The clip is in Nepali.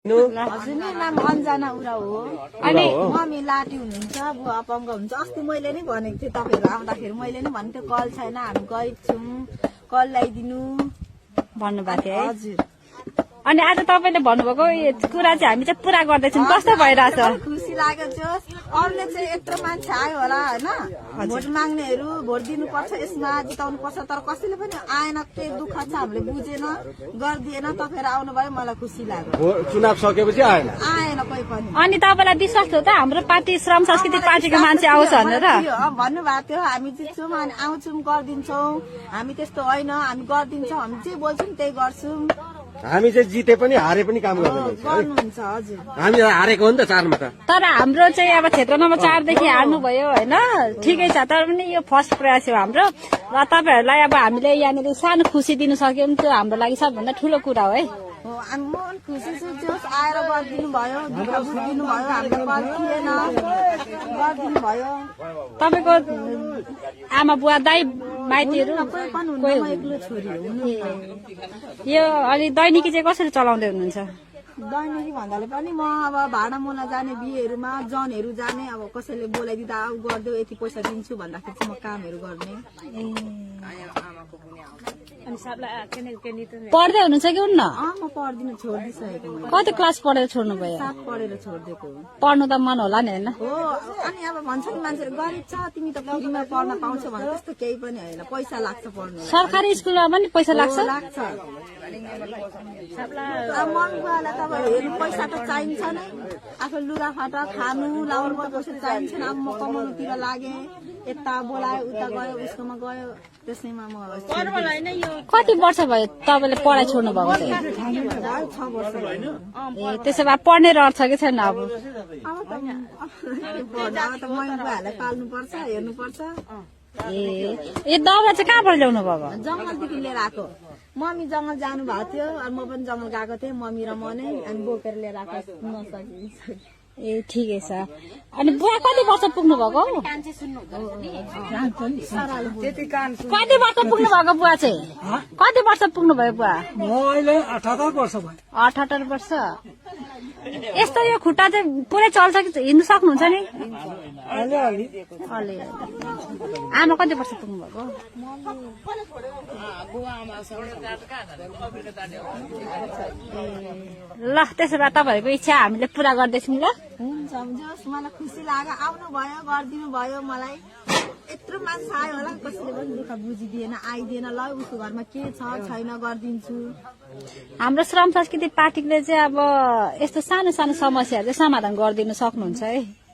हजुरको नाम अन्जना उराव हो। अनि मम्मी लाटी हुनुहुन्छ, बुवा अपाङ्ग हुन्छ। अस्ति मैले नै भनेको थिएँ तपाईँहरू आउँदाखेरि, मैले नै भनेको थिएँ कल छैन, हामी गएको छौँ, कल ल्याइदिनु भन्नुभएको थियो है। हजुर। अनि आज तपाईँले भन्नुभएको कुरा चाहिँ हामी चाहिँ पुरा गर्दैछौँ, कस्तो भइरहेछ? खुसी लाग्यो। जो अरूले चाहिँ यत्रो मान्छे आयो होला होइन, भोट माग्नेहरू भोट दिनुपर्छ, यसमा जिताउनु पर्छ, तर कसैले पनि आएन। के दुःख छ हामीले बुझेन, गरिदिएन, तपाईँहरू आउनुभयो, मलाई खुसी लाग्यो। चुनाव सकेपछि आएन कोही पनि। अनि तपाईँलाई विश्वास थियो त हाम्रो पार्टी श्रम संस्कृति पार्टीको मान्छे आउँछ भनेर? भन्नुभएको थियो हामी जित्छौँ, अनि आउँछौँ, गरिदिन्छौँ, हामी त्यस्तो होइन, हामी गरिदिन्छौँ, हामी जे बोल्छौँ त्यही गर्छौँ। हामी चाहिँ जिते पनि हारे पनि काम गर्नुहुन्छ। हजुर, हामी हारेको हो नि त 4 मा त। तर हाम्रो चाहिँ अब क्षेत्र नम्बर 4 देखि हार्नुभयो होइन, ठिकै छ। तर पनि यो फर्स्ट प्रयास हो हाम्रो, र तपाईँहरूलाई अब हामीले यहाँनिर सानो खुसी दिन सक्यौँ, त्यो हाम्रो लागि सबभन्दा ठुलो कुरा हो है। म खुसी छु, जस आएर गरिदिनु भयो, दुःख बुझिदिनु भयो, हामीलाई पर्खिएन, गरिदिनु भयो। तपाईँको आमा बुवा दाइ माइतीहरू एक्लो छोरी हो। यो अलि दैनिकी चाहिँ कसरी चलाउँदै हुनुहुन्छ? दैनिकी भन्दाले पनि म अब भाडा मोला जाने, बिहेहरूमा जनहरू जाने, अब कसैले बोलाइदिँदा अब गरिदेऊ, यति पैसा दिन्छु भन्दाखेरि चाहिँ म कामहरू गर्ने। पढ्दै हुनुहुन्छ कि हुन्न? म पढ्दिनँ, छोडिदिइसकेको। कति क्लास पढेर छोड्नु भयो? 7 पढेर छोडिदिएको। पढ्नु त मन होला नि होइन? हो, अनि अब भन्छ नि मान्छेले गरिब छ, तिमी त फ्रीमा पढ्न पाउँछौ भने, त्यस्तो केही पनि होइन, पैसा लाग्छ पढ्नु। सरकारी स्कुलमा पनि पैसा लाग्छ? लाग्छ। अब मम्मी बुवालाई त अब हेर्नु पैसा त चाहिन्छ नै, आफू लुगाफाटा खानु लाउनु पैसा चाहिन्छ नि। अब म कमाउनुतिर लागे, यता बोलायो, उता गयो, उसकोमा गयो, त्यसैमा म कति वर्ष भयो तपाईँले पढाइ छोड्नु भएको चाहिँ? 6 वर्ष भयो। ए, त्यसो भए पढ्ने रहर छ कि छैन? अब त मम्मी बुवाहरूलाई पाल्नुपर्छ, हेर्नुपर्छ। ए, दाउरा चाहिँ कहाँबाट ल्याउनु भएको? जङ्गलदेखि लिएर आएको। मम्मी जङ्गल जानु भएको थियो, अनि म पनि जङ्गल गएको थिएँ, मम्मी र म नै, अनि बोकेर लिएर आएको नसकिन्छ। ए, ठिकै छ। अनि बुवा कति वर्ष पुग्नु भएको? कति वर्ष पुग्नु भएको बुवा चाहिँ? कति वर्ष पुग्नु भयो बुवा? म अहिले 78 वर्ष भयो। 78 वर्ष। यस्तो यो खुट्टा चाहिँ पुरै चल्छ कि हिँड्नु सक्नुहुन्छ नि? अलि। आमा कति वर्ष पुग्नु भएको? ल, त्यसो भए तपाईँहरूको इच्छा हामीले पुरा गर्दैछौँ। ल, हुन्छ, मलाई खुसी लाग्यो, आउनु भयो, गरिदिनु भयो। मलाई यत्रो मान्छे आयो होला, कसैले पनि दुःख बुझिदिएन, आइदिएन, ल उसको घरमा के छ छैन गरिदिन्छु। हाम्रो श्रम संस्कृति पार्टीले चाहिँ अब यस्तो सानो सानो समस्याहरू चाहिँ समाधान गरिदिनु सक्नुहुन्छ है।